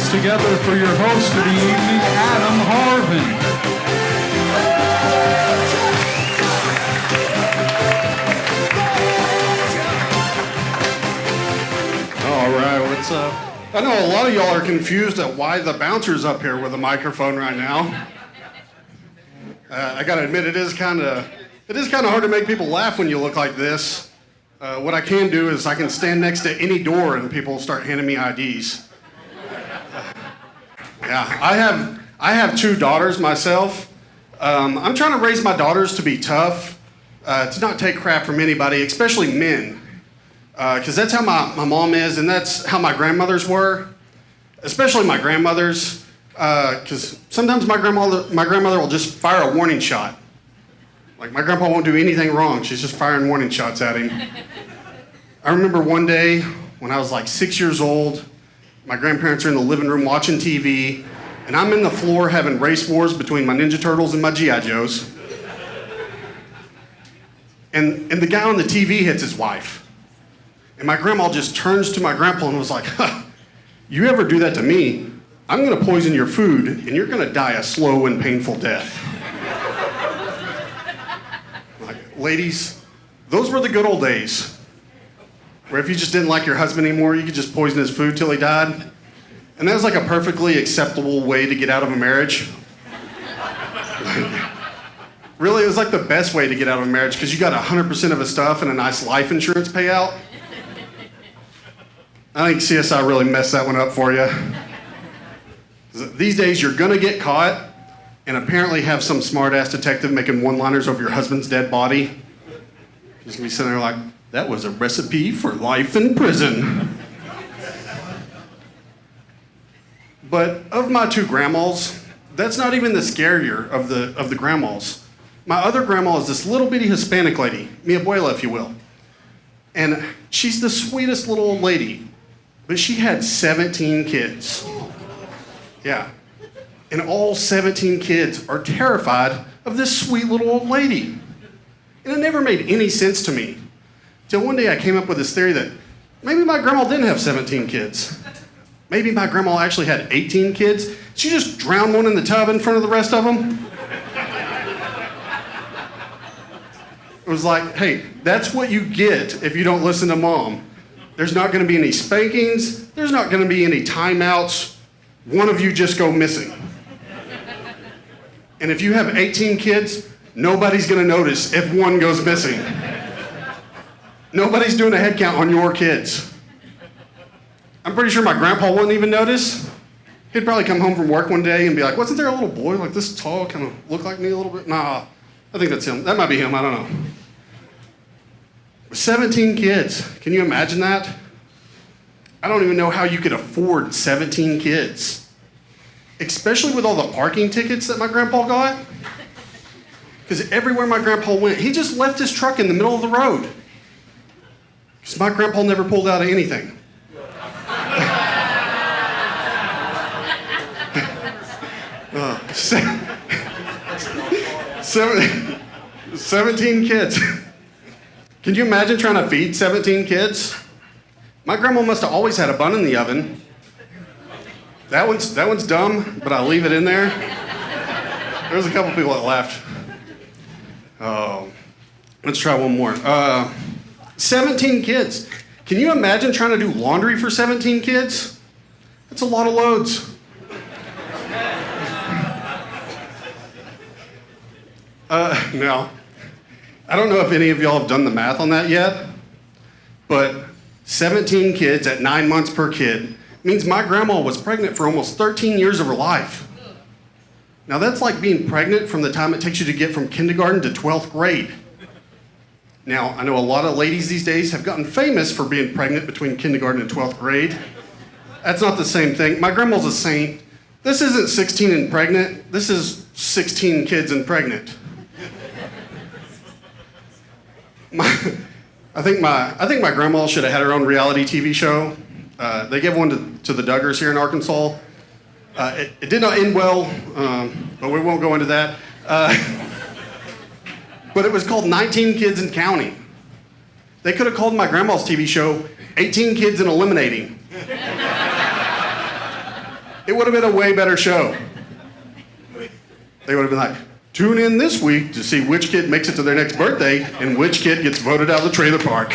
hands together for your host of the evening, Adam Harvin. All right, what's up? I know a lot of y'all are confused at why the bouncer's up here with a microphone right now. I gotta admit, it is kind of hard to make people laugh when you look like this. What I can do is I can stand next to any door and people start handing me IDs. Yeah, I have two daughters myself. I'm trying to raise my daughters to be tough, to not take crap from anybody, especially men. Because that's how my mom is, and that's how my grandmothers were, especially my grandmothers. Because sometimes my grandmother will just fire a warning shot. Like, my grandpa won't do anything wrong. She's just firing warning shots at him. I remember one day when I was like 6 years old, my grandparents are in the living room watching TV, and I'm in the floor having race wars between my Ninja Turtles and my G.I. Joes. And the guy on the TV hits his wife. And my grandma just turns to my grandpa and was like, huh, you ever do that to me, I'm gonna poison your food and you're gonna die a slow and painful death. Like, ladies, those were the good old days, where if you just didn't like your husband anymore, you could just poison his food till he died. And that was like a perfectly acceptable way to get out of a marriage. Really, it was like the best way to get out of a marriage because you got 100% of his stuff and a nice life insurance payout. I think CSI really messed that one up for you. These days, you're gonna get caught and apparently have some smart-ass detective making one-liners over your husband's dead body. He's gonna be sitting there like, that was a recipe for life in prison. But of my two grandmas, that's not even the scarier of the grandmas. My other grandma is this little bitty Hispanic lady, mi abuela, if you will. And she's the sweetest little old lady, but she had 17 kids. Yeah. And all 17 kids are terrified of this sweet little old lady. And it never made any sense to me. Till one day I came up with this theory that maybe my grandma didn't have 17 kids. Maybe my grandma actually had 18 kids. She just drowned one in the tub in front of the rest of them. It was like, hey, that's what you get if you don't listen to mom. There's not gonna be any spankings. There's not gonna be any timeouts. One of you just go missing. And if you have 18 kids, nobody's gonna notice if one goes missing. Nobody's doing a head count on your kids. I'm pretty sure my grandpa wouldn't even notice. He'd probably come home from work one day and be like, wasn't there a little boy like this tall, kind of look like me a little bit? Nah, I think that's him. That might be him, I don't know. 17 kids, can you imagine that? I don't even know how you could afford 17 kids. Especially with all the parking tickets that my grandpa got. Because everywhere my grandpa went, he just left his truck in the middle of the road. Because my grandpa never pulled out of anything. 17 kids. Can you imagine trying to feed 17 kids? My grandma must have always had a bun in the oven. That one's dumb, but I'll leave it in there. There was a couple people that laughed. Oh, let's try one more. 17 kids. Can you imagine trying to do laundry for 17 kids? That's a lot of loads. Now, I don't know if any of y'all have done the math on that yet, but 17 kids at 9 months per kid means my grandma was pregnant for almost 13 years of her life. Now that's like being pregnant from the time it takes you to get from kindergarten to 12th grade. Now, I know a lot of ladies these days have gotten famous for being pregnant between kindergarten and 12th grade. That's not the same thing. My grandma's a saint. This isn't 16 and pregnant. This is 16 kids and pregnant. I think my grandma should have had her own reality TV show. They gave one to the Duggars here in Arkansas. It did not end well, but we won't go into that. But it was called 19 Kids and Counting. They could have called my grandma's TV show 18 Kids and Eliminating. It would have been a way better show. They would have been like, tune in this week to see which kid makes it to their next birthday and which kid gets voted out of the trailer park.